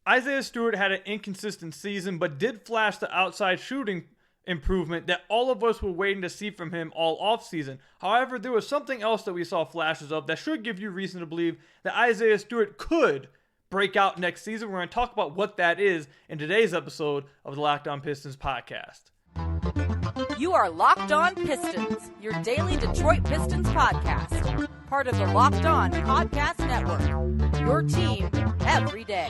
Isaiah Stewart had an inconsistent season, but did flash the outside shooting improvement that all of us were waiting to see from him all offseason. However, there was something else that we saw flashes of that should give you reason to believe that Isaiah Stewart could break out next season. We're going to talk about what that is in today's episode of the Locked On Pistons podcast. You are Locked On Pistons, your daily Detroit Pistons podcast. Part of the Locked On Podcast Network, your team every day.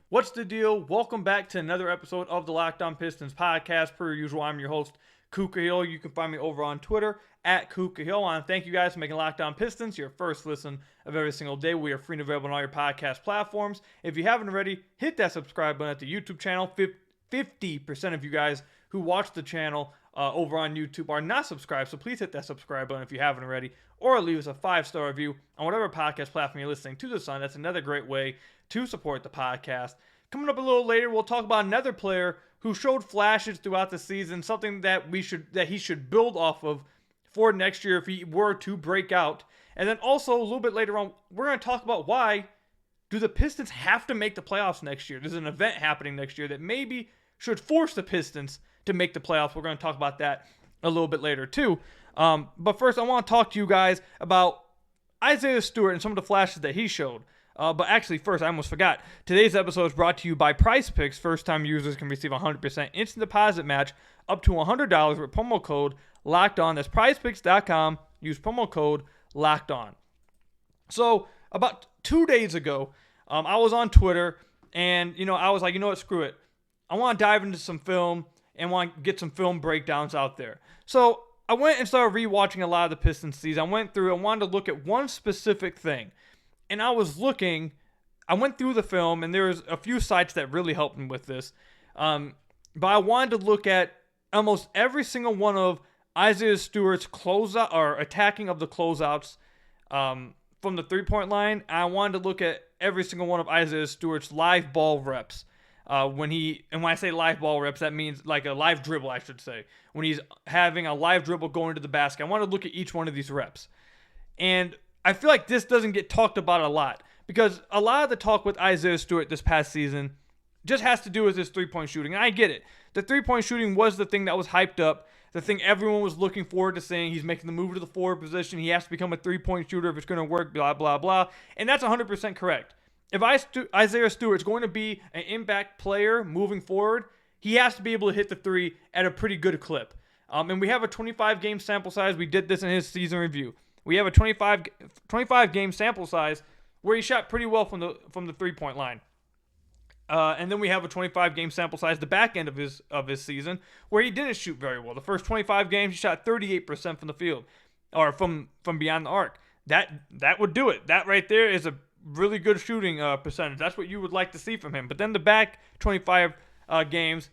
What's the deal? Welcome back to another episode of the Locked On Pistons podcast. Per usual, I'm your host, Kuka Hill. You can find me over on Twitter at Kuka Hill. I want to thank you guys for making Locked On Pistons your first listen of every single day. We are free and available on all your podcast platforms. If you haven't already, hit that subscribe button at the YouTube channel. 50% of you guys who watch the channel over on YouTube are not subscribed, so please hit that subscribe button if you haven't already, or leave us a 5-star review on whatever podcast platform you're listening to this on. That's another great way to support the podcast. Coming up a little later, we'll talk about another player who showed flashes throughout the season, something that he should build off of for next year if he were to break out. And then also a little bit later on, we're going to talk about why do the Pistons have to make the playoffs next year. There's an event happening next year that maybe should force the Pistons to make the playoffs. We're going to talk about that a little bit later too. But first, I want to talk to you guys about Isaiah Stewart and some of the flashes that he showed. But actually, first, I almost forgot. Today's episode is brought to you by PrizePicks. First-time users can receive a 100% instant deposit match up to $100 with promo code LOCKEDON. That's PrizePicks.com. Use promo code LOCKEDON. So, about 2 days ago, I was on Twitter, and, I was like, you know what, screw it. I want to dive into some film and want to get some film breakdowns out there. So, I went and started rewatching a lot of the Pistons season. I went through and wanted to look at one specific thing. And I went through the film, and there was a few sites that really helped me with this. But I wanted to look at almost every single one of Isaiah Stewart's closeout or attacking of the closeouts from the three-point line. I wanted to look at every single one of Isaiah Stewart's live ball reps. When I say live ball reps, that means like a live dribble, I should say. When he's having a live dribble going to the basket, I want to look at each one of these reps. And I feel like this doesn't get talked about a lot because a lot of the talk with Isaiah Stewart this past season just has to do with his three-point shooting. And I get it. The three-point shooting was the thing that was hyped up, the thing everyone was looking forward to seeing. He's making the move to the forward position. He has to become a three-point shooter if it's going to work, blah, blah, blah. And that's 100% correct. If Isaiah Stewart's going to be an impact player moving forward, he has to be able to hit the three at a pretty good clip. And we have a 25-game sample size. We did this in his season review. We have a 25-game sample size where he shot pretty well from the three-point line. And then we have a 25-game sample size, the back end of his season, where he didn't shoot very well. The first 25 games, he shot 38% from the field, or from beyond the arc. That would do it. That right there is a really good shooting percentage. That's what you would like to see from him. But then the back 25 games,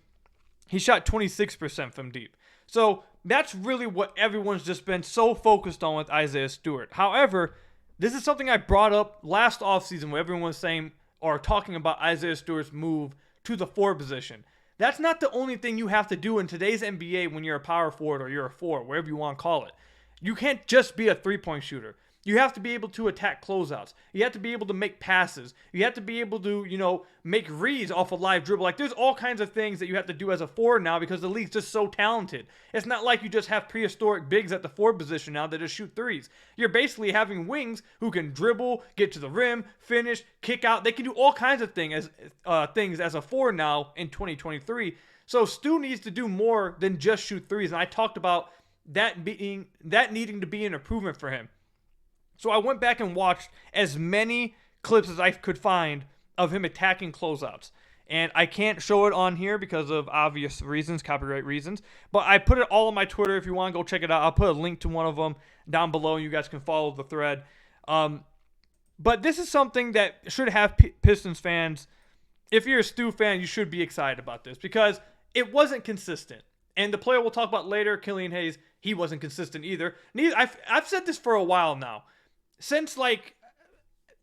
he shot 26% from deep. So that's really what everyone's just been so focused on with Isaiah Stewart. However, this is something I brought up last offseason where everyone was saying or talking about Isaiah Stewart's move to the forward position. That's not the only thing you have to do in today's NBA when you're a power forward or you're a forward, whatever you want to call it. You can't just be a three-point shooter. You have to be able to attack closeouts. You have to be able to make passes. You have to be able to, make reads off a live dribble. Like, there's all kinds of things that you have to do as a forward now because the league's just so talented. It's not like you just have prehistoric bigs at the forward position now that just shoot threes. You're basically having wings who can dribble, get to the rim, finish, kick out. They can do all kinds of things as a forward now in 2023. So Stu needs to do more than just shoot threes. And I talked about that needing to be an improvement for him. So I went back and watched as many clips as I could find of him attacking closeouts. And I can't show it on here because of obvious reasons, copyright reasons. But I put it all on my Twitter. If you want to go check it out, I'll put a link to one of them down below. You guys can follow the thread. But this is something that should have Pistons fans. If you're a Stu fan, you should be excited about this because it wasn't consistent. And the player we'll talk about later, Killian Hayes, he wasn't consistent either. I've said this for a while now. Since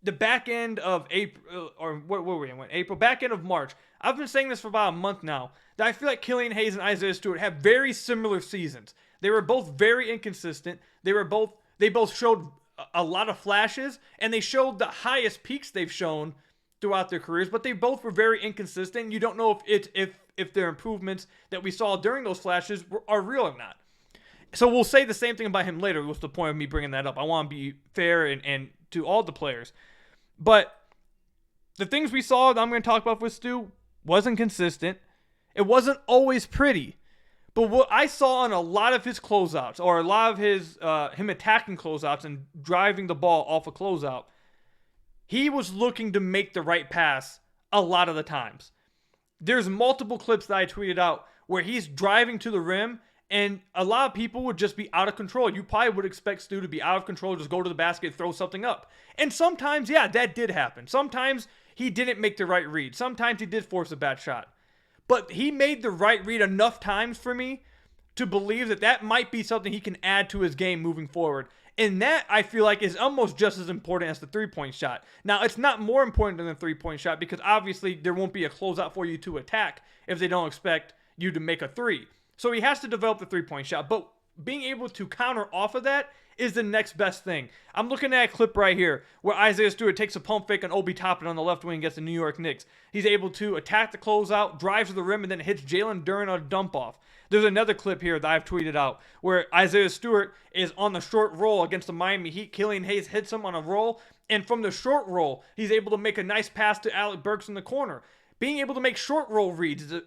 the back end of April, or what were we in? April, back end of March. I've been saying this for about a month now, that I feel like Killian Hayes and Isaiah Stewart have very similar seasons. They were both very inconsistent. They both showed a lot of flashes, and they showed the highest peaks they've shown throughout their careers, but they both were very inconsistent. You don't know if their improvements that we saw during those flashes are real or not. So we'll say the same thing about him later. What's the point of me bringing that up? I want to be fair and to all the players. But the things we saw that I'm going to talk about with Stu wasn't consistent. It wasn't always pretty. But what I saw on a lot of his closeouts, or a lot of his him attacking closeouts and driving the ball off a closeout, he was looking to make the right pass a lot of the times. There's multiple clips that I tweeted out where he's driving to the rim, and a lot of people would just be out of control. You probably would expect Stu to be out of control, just go to the basket, throw something up. And sometimes, yeah, that did happen. Sometimes he didn't make the right read. Sometimes he did force a bad shot. But he made the right read enough times for me to believe that that might be something he can add to his game moving forward. And that, I feel like, is almost just as important as the three-point shot. Now, it's not more important than the three-point shot because obviously there won't be a closeout for you to attack if they don't expect you to make a three. So he has to develop the three-point shot. But being able to counter off of that is the next best thing. I'm looking at a clip right here where Isaiah Stewart takes a pump fake on Obi Toppin on the left wing against the New York Knicks. He's able to attack the closeout, drives to the rim, and then hits Jalen Duren on a dump-off. There's another clip here that I've tweeted out where Isaiah Stewart is on the short roll against the Miami Heat. Killian Hayes hits him on a roll, and from the short roll, he's able to make a nice pass to Alec Burks in the corner. Being able to make short roll reads is a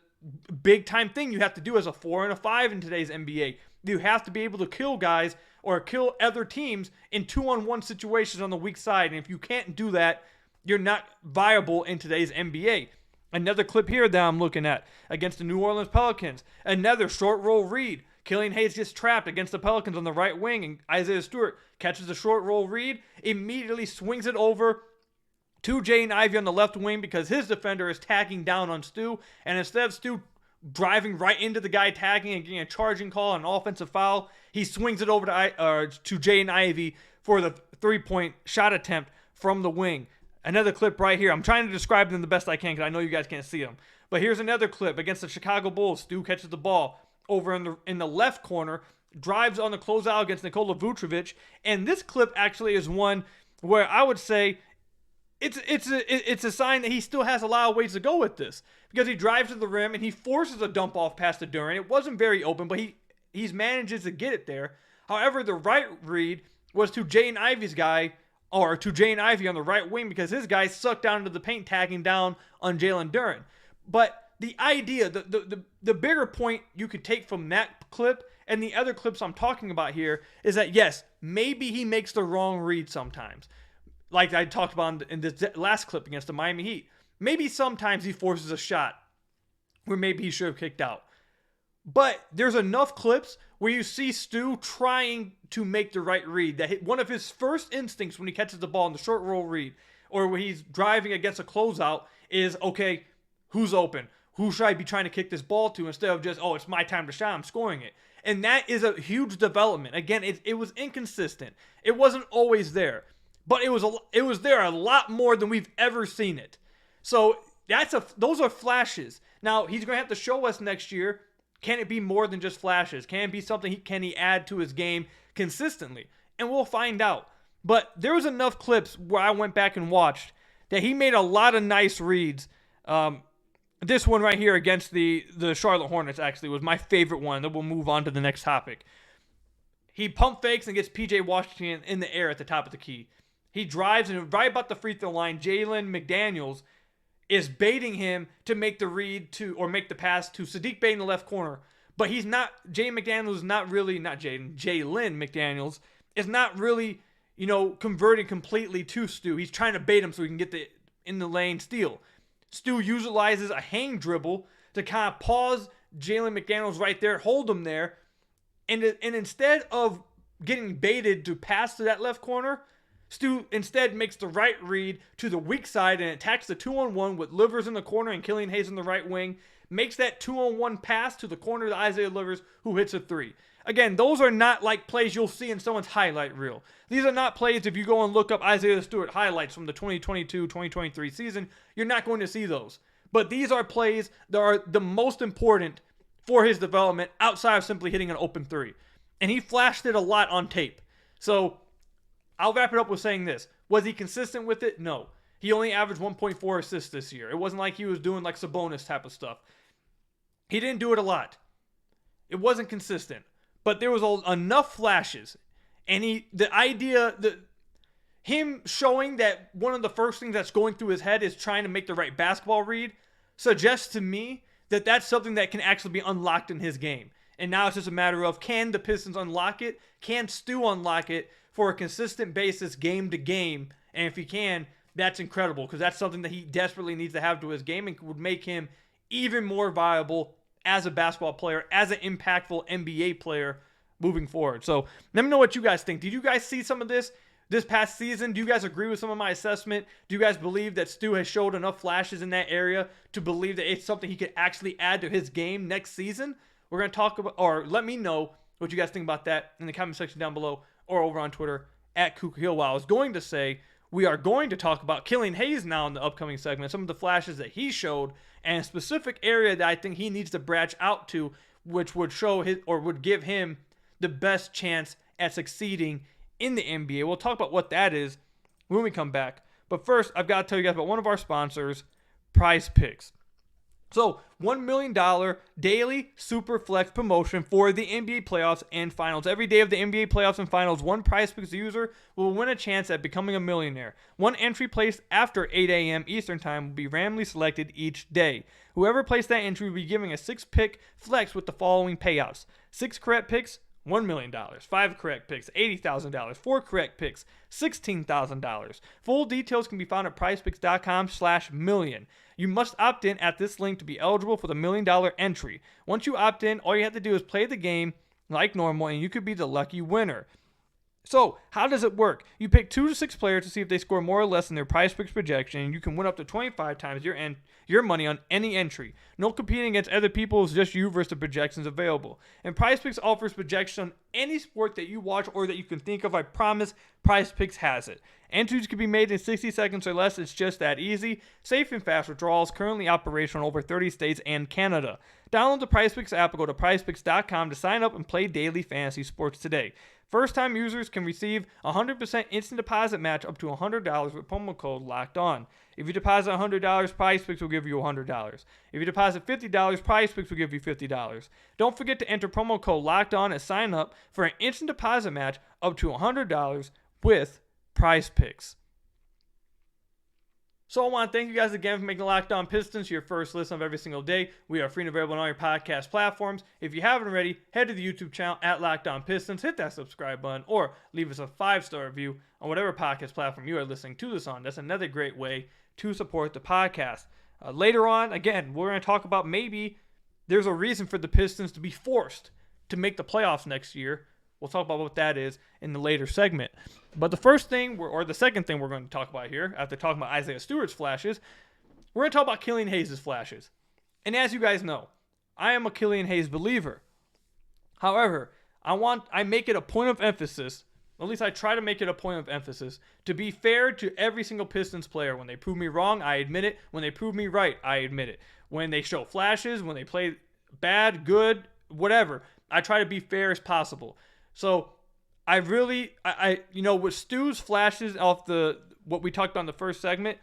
big-time thing you have to do as a 4 and a 5 in today's NBA. You have to be able to kill guys or kill other teams in 2-on-1 situations on the weak side. And if you can't do that, you're not viable in today's NBA. Another clip here that I'm looking at against the New Orleans Pelicans. Another short roll read. Killian Hayes gets trapped against the Pelicans on the right wing, and Isaiah Stewart catches a short roll read, immediately swings it over to Jaden Ivey on the left wing because his defender is tagging down on Stu. And instead of Stu driving right into the guy tagging and getting a charging call and an offensive foul, he swings it over to Jaden Ivey for the three-point shot attempt from the wing. Another clip right here. I'm trying to describe them the best I can because I know you guys can't see them. But here's another clip against the Chicago Bulls. Stu catches the ball over in the left corner, drives on the closeout against Nikola Vucevic. And this clip actually is one where I would say it's a sign that he still has a lot of ways to go with this because he drives to the rim and he forces a dump off pass to Duren. It wasn't very open, but he manages to get it there. However, the right read was to Jaden Ivey's guy, or to Jaden Ivey on the right wing because his guy sucked down into the paint, tagging down on Jalen Duren. But the idea, the bigger point you could take from that clip and the other clips I'm talking about here is that, yes, maybe he makes the wrong read sometimes. Like I talked about in this last clip against the Miami Heat. Maybe sometimes he forces a shot where maybe he should have kicked out. But there's enough clips where you see Stu trying to make the right read. That one of his first instincts when he catches the ball in the short roll read or when he's driving against a closeout is, okay, who's open? Who should I be trying to kick this ball to instead of just, oh, it's my time to shot, I'm scoring it. And that is a huge development. Again, it was inconsistent. It wasn't always there. But it was there a lot more than we've ever seen it. So those are flashes. Now, he's going to have to show us next year, can it be more than just flashes? Can it be something can he add to his game consistently? And we'll find out. But there was enough clips where I went back and watched that he made a lot of nice reads. This one right here against the Charlotte Hornets actually was my favorite one. Then we'll move on to the next topic. He pump fakes and gets P.J. Washington in the air at the top of the key. He drives, and right about the free throw line, Jalen McDaniels is baiting him to make the read to, or make the pass to Sadiq Bey in the left corner. But he's not, Jalen McDaniels is not really, Jalen McDaniels is not really, converting completely to Stu. He's trying to bait him so he can get the in the lane steal. Stu utilizes a hang dribble to kind of pause Jalen McDaniels right there, hold him there, and instead of getting baited to pass to that left corner, Stu instead makes the right read to the weak side and attacks the 2-on-1 with Livers in the corner and Killian Hayes in the right wing. Makes that 2-on-1 pass to the corner to Isaiah Livers, who hits a three. Again, those are not like plays you'll see in someone's highlight reel. These are not plays if you go and look up Isaiah Stewart highlights from the 2022-2023 season. You're not going to see those. But these are plays that are the most important for his development outside of simply hitting an open three. And he flashed it a lot on tape. So I'll wrap it up with saying this. Was he consistent with it? No. He only averaged 1.4 assists this year. It wasn't like he was doing like Sabonis type of stuff. He didn't do it a lot. It wasn't consistent. But there was enough flashes. And him showing that one of the first things that's going through his head is trying to make the right basketball read suggests to me that that's something that can actually be unlocked in his game. And now it's just a matter of, can the Pistons unlock it? Can Stu unlock it for a consistent basis game to game? And if he can, that's incredible, because that's something that he desperately needs to have to his game and would make him even more viable as a basketball player, as an impactful NBA player moving forward. So let me know what you guys think. Did you guys see some of this past season? Do you guys agree with some of my assessment? Do you guys believe that Stu has showed enough flashes in that area to believe that it's something he could actually add to his game next season? We're going to talk about, or let me know what you guys think about that in the comment section down below or over on Twitter at KukaHill. Well, I was going to say we are going to talk about Killian Hayes now in the upcoming segment, some of the flashes that he showed, and a specific area that I think he needs to branch out to, which would show his, or would give him the best chance at succeeding in the NBA. We'll talk about what that is when we come back. But first, I've got to tell you guys about one of our sponsors, PrizePicks. So, $1 million daily super flex promotion for the NBA playoffs and finals. Every day of the NBA playoffs and finals, one PrizePicks user will win a chance at becoming a millionaire. One entry placed after 8 a.m. Eastern Time will be randomly selected each day. Whoever placed that entry will be giving a 6-pick flex with the following payouts. 6 correct picks, $1 million. 5 correct picks, $80,000. 4 correct picks, $16,000. Full details can be found at prizepicks.com/million. You must opt in at this link to be eligible for the $1 million entry. Once you opt in, all you have to do is play the game like normal, and you could be the lucky winner. So, how does it work? You pick 2 to 6 players to see if they score more or less than their PrizePicks projection, and you can win up to 25 times your money on any entry. No competing against other people, it's just you versus the projections available. And PrizePicks offers projections on any sport that you watch or that you can think of. I promise PrizePicks has it. Entries can be made in 60 seconds or less. It's just that easy. Safe and fast withdrawals, currently operational in over 30 states and Canada. Download the PrizePicks app or go to prizepicks.com to sign up and play daily fantasy sports today. First-time users can receive a 100% instant deposit match up to $100 with promo code LOCKEDON. If you deposit $100, PrizePicks will give you $100. If you deposit $50, PrizePicks will give you $50. Don't forget to enter promo code LOCKEDON and sign up for an instant deposit match up to $100 with PrizePicks. So I want to thank you guys again for making Locked On Pistons your first listen of every single day. We are free and available on all your podcast platforms. If you haven't already, head to the YouTube channel at Locked On Pistons, hit that subscribe button, or leave us a 5-star review on whatever podcast platform you are listening to this on. That's another great way to support the podcast. Later on, again, we're going to talk about maybe there's a reason for the Pistons to be forced to make the playoffs next year. We'll talk about what that is in the later segment. But the first thing, or the second thing we're going to talk about here, after talking about Isaiah Stewart's flashes, we're going to talk about Killian Hayes' flashes. And as you guys know, I am a Killian Hayes believer. However, I make it a point of emphasis, at least I try to make it a point of emphasis, to be fair to every single Pistons player. When they prove me wrong, I admit it. When they prove me right, I admit it. When they show flashes, when they play bad, good, whatever, I try to be fair as possible. So I really, with Stu's flashes off what we talked about in the first segment,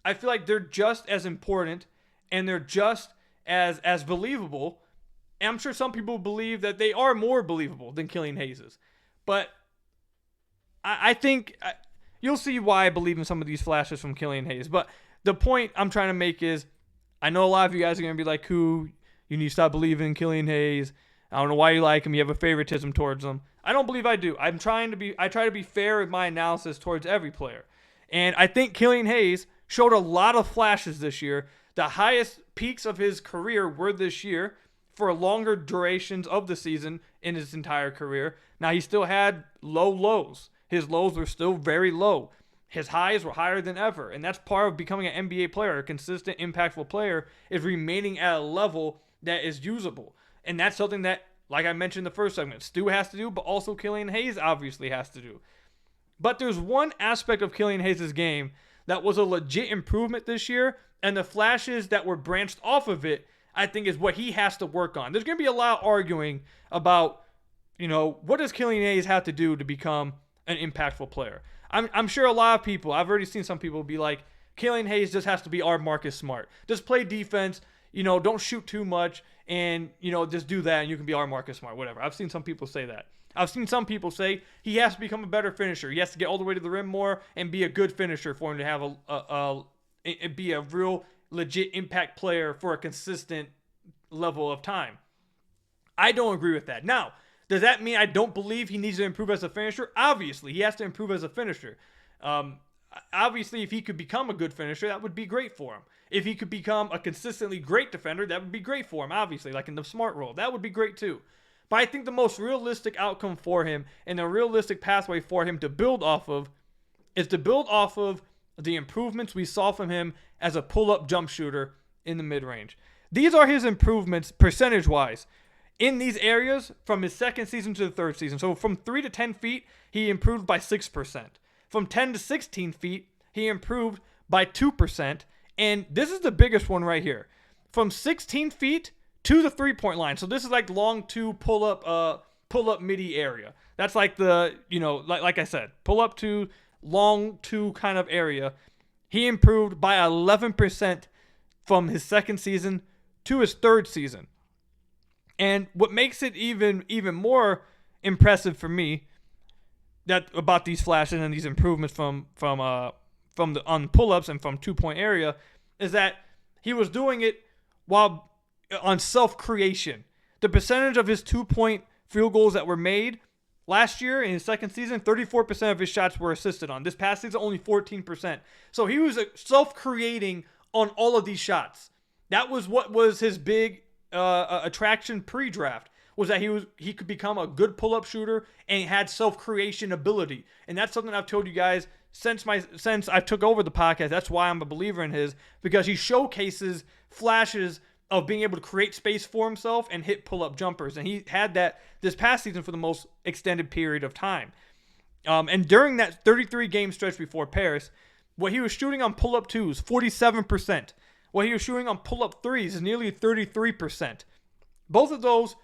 I feel like they're just as important and they're just as believable. And I'm sure some people believe that they are more believable than Killian Hayes. But I think you'll see why I believe in some of these flashes from Killian Hayes. But the point I'm trying to make is, I know a lot of you guys are going to be like, you need to stop believing in Killian Hayes. I don't know why you like him. You have a favoritism towards him. I don't believe I do. I try to be fair with my analysis towards every player. And I think Killian Hayes showed a lot of flashes this year. The highest peaks of his career were this year for longer durations of the season in his entire career. Now, he still had low lows. His lows were still very low. His highs were higher than ever. And that's part of becoming an NBA player. A consistent, impactful player is remaining at a level that is usable. And that's something that, like I mentioned in the first segment, Stu has to do, but also Killian Hayes obviously has to do. But there's one aspect of Killian Hayes' game that was a legit improvement this year, and the flashes that were branched off of it, I think, is what he has to work on. There's going to be a lot of arguing about, what does Killian Hayes have to do to become an impactful player? I'm sure a lot of people, I've already seen some people be like, Killian Hayes just has to be our Marcus Smart. Just play defense, don't shoot too much, and, just do that, and you can be our Marcus Smart, whatever. I've seen some people say that. I've seen some people say he has to become a better finisher. He has to get all the way to the rim more and be a good finisher for him to have be a real legit impact player for a consistent level of time. I don't agree with that. Now, does that mean I don't believe he needs to improve as a finisher? Obviously, he has to improve as a finisher. Obviously, if he could become a good finisher, that would be great for him. If he could become a consistently great defender, that would be great for him, obviously, like in the smart role. That would be great too. But I think the most realistic outcome for him and the realistic pathway for him to build off of is to build off of the improvements we saw from him as a pull-up jump shooter in the mid-range. These are his improvements percentage-wise in these areas from his second season to the third season. So from 3 to 10 feet, he improved by 6%. From 10 to 16 feet, he improved by 2%. And this is the biggest one right here. From 16 feet to the three-point line. So this is like long two pull-up midi area. That's like the, like I said, pull-up to long two kind of area. He improved by 11% from his second season to his third season. And what makes it even more impressive for me about these flashes and these improvements from the on pull-ups and from 2-point area is that he was doing it while on self-creation. The percentage of his 2-point field goals that were made last year in his second season, 34% of his shots were assisted on. This past season, only 14%. So he was self-creating on all of these shots. That was what was his big attraction pre-draft, was that he could become a good pull-up shooter and had self-creation ability. And that's something I've told you guys since I took over the podcast. That's why I'm a believer in his, because he showcases flashes of being able to create space for himself and hit pull-up jumpers. And he had that this past season for the most extended period of time. And during that 33-game stretch before Paris, what he was shooting on pull-up twos, 47%. What he was shooting on pull-up threes is nearly 33%. Both of those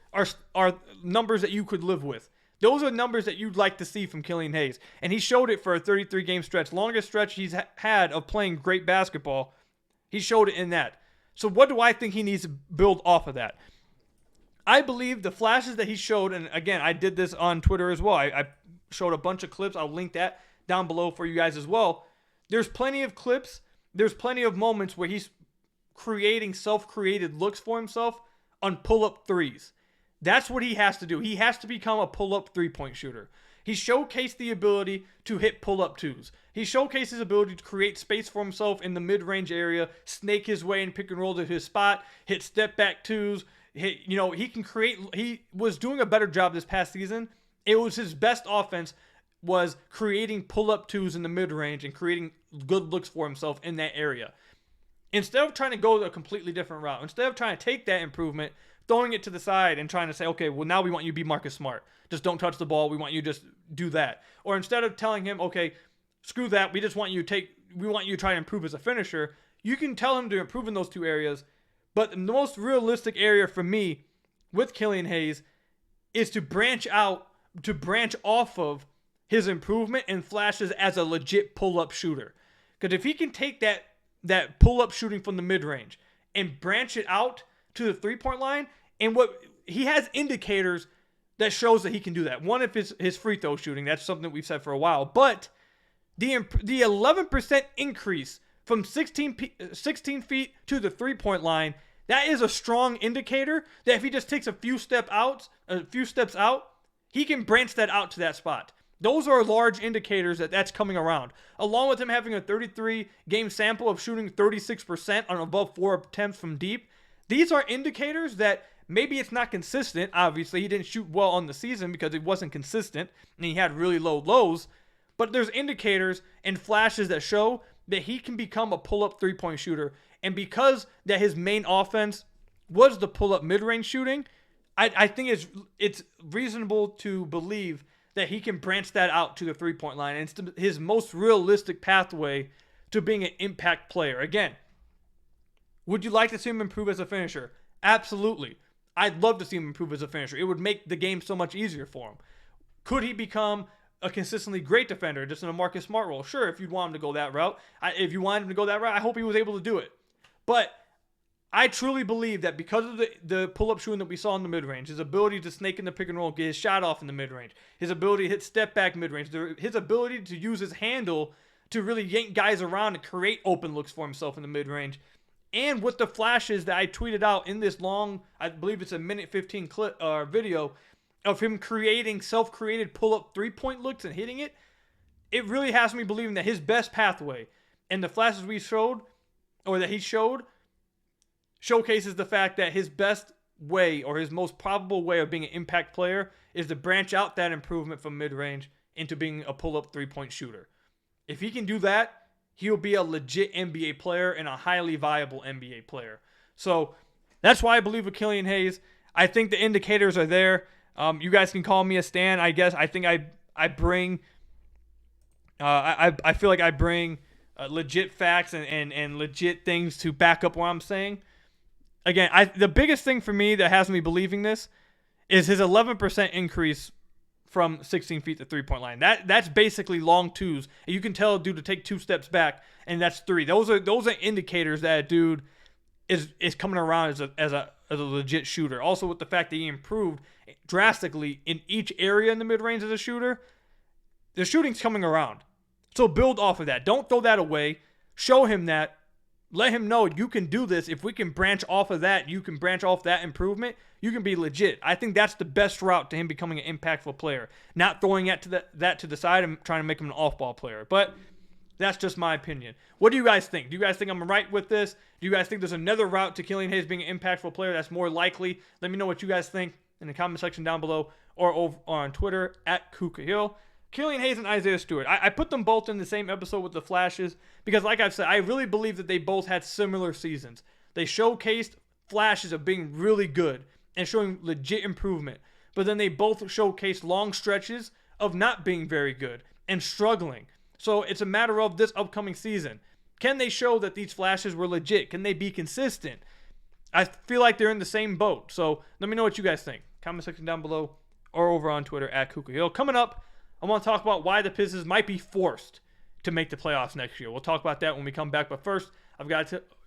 are numbers that you could live with. Those are numbers that you'd like to see from Killian Hayes. And he showed it for a 33-game stretch. Longest stretch he's had of playing great basketball. He showed it in that. So what do I think he needs to build off of that? I believe the flashes that he showed, and again, I did this on Twitter as well. I showed a bunch of clips. I'll link that down below for you guys as well. There's plenty of clips. There's plenty of moments where he's creating self-created looks for himself on pull-up threes. That's what he has to do. He has to become a pull-up three-point shooter. He showcased the ability to hit pull-up twos. He showcased his ability to create space for himself in the mid-range area, snake his way and pick and roll to his spot, hit step-back twos. He can create. He was doing a better job this past season. It was his best offense was creating pull-up twos in the mid-range and creating good looks for himself in that area. Instead of trying to go a completely different route, instead of trying to take that improvement, throwing it to the side and trying to say, okay, well, now we want you to be Marcus Smart. Just don't touch the ball. We want you to just do that. Or instead of telling him, okay, screw that. We want you to try to improve as a finisher. You can tell him to improve in those two areas. But the most realistic area for me with Killian Hayes is to branch off of his improvement and flashes as a legit pull-up shooter. Because if he can take that pull-up shooting from the mid-range and branch it out to the three-point line, and what he has indicators that shows that he can do that. One, if his free throw shooting, that's something we've said for a while. But the 11% increase from 16 feet to the three-point line, that is a strong indicator that if he just takes a few steps out, he can branch that out to that spot. Those are large indicators that that's coming around. Along with him having a 33-game sample of shooting 36% on above 4 attempts from deep, these are indicators that maybe it's not consistent. Obviously, he didn't shoot well on the season because it wasn't consistent, and he had really low lows. But there's indicators and flashes that show that he can become a pull-up three-point shooter. And because that his main offense was the pull-up mid-range shooting, I think it's reasonable to believe that he can branch that out to the three-point line. And it's his most realistic pathway to being an impact player. Again, would you like to see him improve as a finisher? Absolutely. I'd love to see him improve as a finisher. It would make the game so much easier for him. Could he become a consistently great defender just in a Marcus Smart role? Sure, if you'd want him to go that route. If you wanted him to go that route, I hope he was able to do it. But I truly believe that because of the pull-up shooting that we saw in the mid-range, his ability to snake in the pick and roll, get his shot off in the mid-range, his ability to hit step-back mid-range, his ability to use his handle to really yank guys around and create open looks for himself in the mid-range, and with the flashes that I tweeted out in this long, I believe it's a minute 15 clip video of him creating self-created pull-up three-point looks and hitting it, it really has me believing that his best pathway and the flashes we showed, or that he showed, showcases the fact that his best way or his most probable way of being an impact player is to branch out that improvement from mid-range into being a pull-up three-point shooter. If he can do that, he'll be a legit NBA player and a highly viable NBA player. So that's why I believe with Killian Hayes. I think the indicators are there. You guys can call me a stan, I guess. I think I bring I feel like I bring legit facts and legit things to back up what I'm saying. Again, the biggest thing for me that has me believing this is his 11% increase from 16 feet to three-point line. That's basically long twos. And you can tell a dude to take 2 steps back, and that's 3. Those are indicators that a dude is coming around as a legit shooter. Also, with the fact that he improved drastically in each area in the mid-range as a shooter, the shooting's coming around. So build off of that. Don't throw that away. Show him that. Let him know you can do this. If we can branch off of that, you can branch off that improvement, you can be legit. I think that's the best route to him becoming an impactful player. Not throwing that to the side and trying to make him an off-ball player. But that's just my opinion. What do you guys think? Do you guys think I'm right with this? Do you guys think there's another route to Killian Hayes being an impactful player that's more likely? Let me know what you guys think in the comment section down below or over on Twitter at KukaHill. Killian Hayes and Isaiah Stewart. I put them both in the same episode with the flashes because, like I've said, I really believe that they both had similar seasons. They showcased flashes of being really good and showing legit improvement, but then they both showcased long stretches of not being very good and struggling. So it's a matter of this upcoming season. Can they show that these flashes were legit? Can they be consistent? I feel like they're in the same boat. So let me know what you guys think. Comment section down below or over on Twitter at KukaHill. Coming up, I want to talk about why the Pistons might be forced to make the playoffs next year. We'll talk about that when we come back. But first,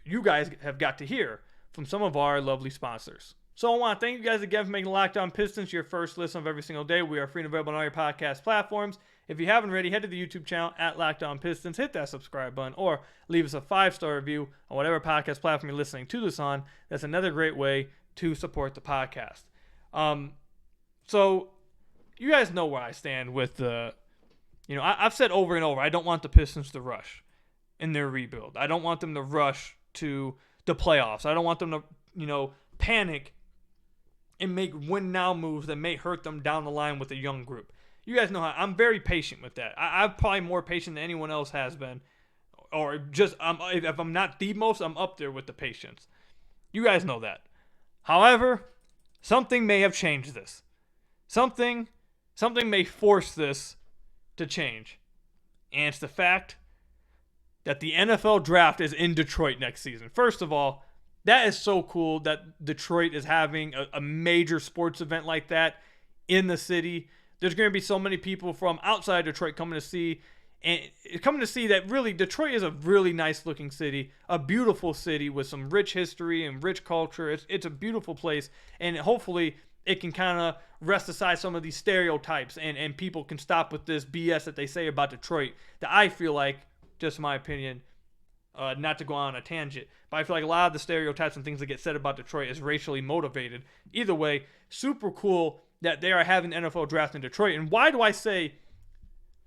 you guys have got to hear from some of our lovely sponsors. So I want to thank you guys again for making Locked On Pistons your first listen of every single day. We are free and available on all your podcast platforms. If you haven't already, head to the YouTube channel at Locked On Pistons, hit that subscribe button, or leave us a 5-star review on whatever podcast platform you're listening to this on. That's another great way to support the podcast. So you guys know where I stand with the, I've said over and over, I don't want the Pistons to rush in their rebuild. I don't want them to rush to the playoffs. I don't want them to, panic and make win-now moves that may hurt them down the line with a young group. You guys know how I'm very patient with that. I'm probably more patient than anyone else has been. Or just, if I'm not the most, I'm up there with the patience. You guys know that. However, something may have changed this. Something may force this to change. And it's the fact that the NFL draft is in Detroit next season. First of all, that is so cool that Detroit is having a major sports event like that in the city. There's going to be so many people from outside Detroit coming to see that really Detroit is a really nice looking city, a beautiful city with some rich history and rich culture. It's a beautiful place, and hopefully it can kind of rest aside some of these stereotypes and people can stop with this BS that they say about Detroit that I feel like, just my opinion, not to go on a tangent, but I feel like a lot of the stereotypes and things that get said about Detroit is racially motivated. Either way, super cool that they are having the NFL draft in Detroit. And why do I say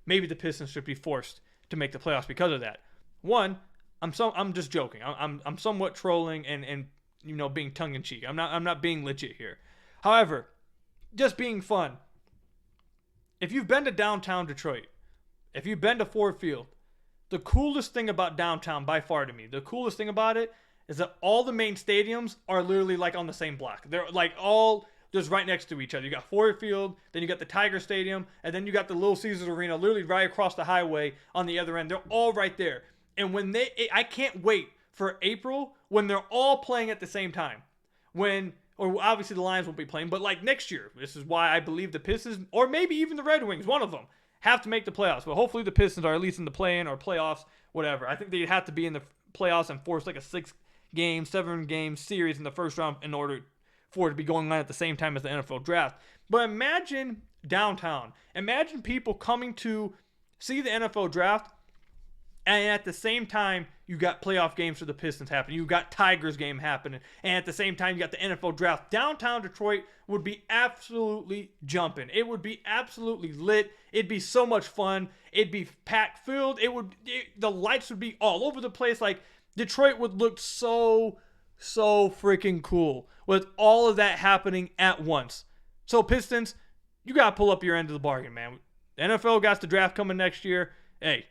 maybe the Pistons should be forced to make the playoffs because of that? One, I'm just joking. I'm somewhat trolling and being tongue in cheek. I'm not being legit here. However, just being fun. If you've been to downtown Detroit, if you've been to Ford Field, the coolest thing about downtown by far to me, the coolest thing about it is that all the main stadiums are literally like on the same block. They're like all just right next to each other. You got Ford Field, then you got the Tiger Stadium, and then you got the Little Caesars Arena literally right across the highway on the other end. They're all right there. And I can't wait for April when they're all playing at the same time. or obviously the Lions won't be playing, but like next year, this is why I believe the Pistons, or maybe even the Red Wings, one of them, have to make the playoffs. But hopefully the Pistons are at least in the play-in or playoffs, whatever. I think they'd have to be in the playoffs and force like a 6-game, 7-game series in the first round in order for it to be going on at the same time as the NFL draft. But imagine downtown. Imagine people coming to see the NFL draft, and at the same time, you got playoff games for the Pistons happening. You got Tigers game happening. And at the same time, you got the NFL draft. Downtown Detroit would be absolutely jumping. It would be absolutely lit. It'd be so much fun. It'd be packed filled. The lights would be all over the place. Like, Detroit would look so freaking cool with all of that happening at once. So, Pistons, you got to pull up your end of the bargain, man. The NFL got the draft coming next year. Hey,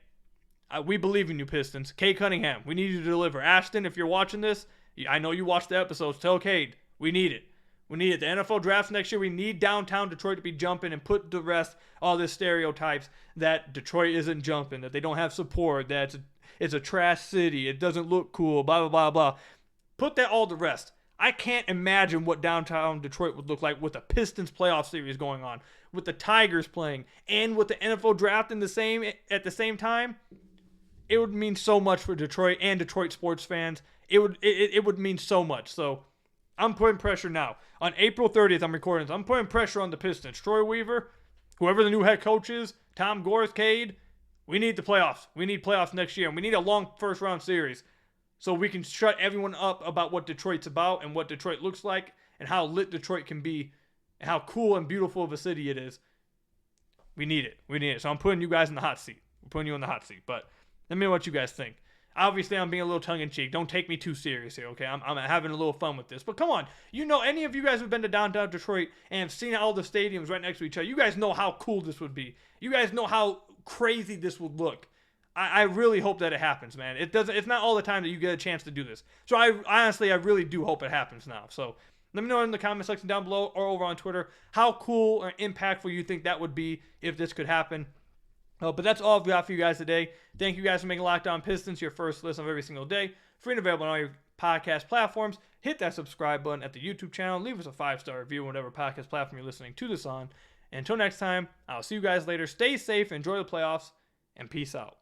we believe in you, Pistons. Cade Cunningham, we need you to deliver. Ashton, if you're watching this, I know you watched the episodes. Tell Cade, we need it. We need it. The NFL drafts next year, we need downtown Detroit to be jumping and put to rest all the stereotypes that Detroit isn't jumping, that they don't have support, that it's a trash city, it doesn't look cool, blah, blah, blah, blah. Put that all to rest. I can't imagine what downtown Detroit would look like with the Pistons playoff series going on, with the Tigers playing, and with the NFL draft at the same time. It would mean so much for Detroit and Detroit sports fans. It would mean so much. So I'm putting pressure now. On April 30th, I'm recording this. I'm putting pressure on the Pistons. Troy Weaver, whoever the new head coach is, Tom Gores, Cade, we need the playoffs. We need playoffs next year. And we need a long first-round series so we can shut everyone up about what Detroit's about and what Detroit looks like and how lit Detroit can be and how cool and beautiful of a city it is. We need it. We need it. So I'm putting you guys in the hot seat. We're putting you in the hot seat. But let me know what you guys think. Obviously, I'm being a little tongue-in-cheek. Don't take me too serious here, okay? I'm having a little fun with this. But come on. You know, any of you guys who've been to downtown Detroit and have seen all the stadiums right next to each other, you guys know how cool this would be. You guys know how crazy this would look. I really hope that it happens, man. It's not all the time that you get a chance to do this. So I really do hope it happens now. So let me know in the comment section down below or over on Twitter how cool or impactful you think that would be if this could happen. But that's all I've got for you guys today. Thank you guys for making Locked On Pistons your first listen of every single day. Free and available on all your podcast platforms. Hit that subscribe button at the YouTube channel. Leave us a 5-star review on whatever podcast platform you're listening to this on. And until next time, I'll see you guys later. Stay safe, enjoy the playoffs, and peace out.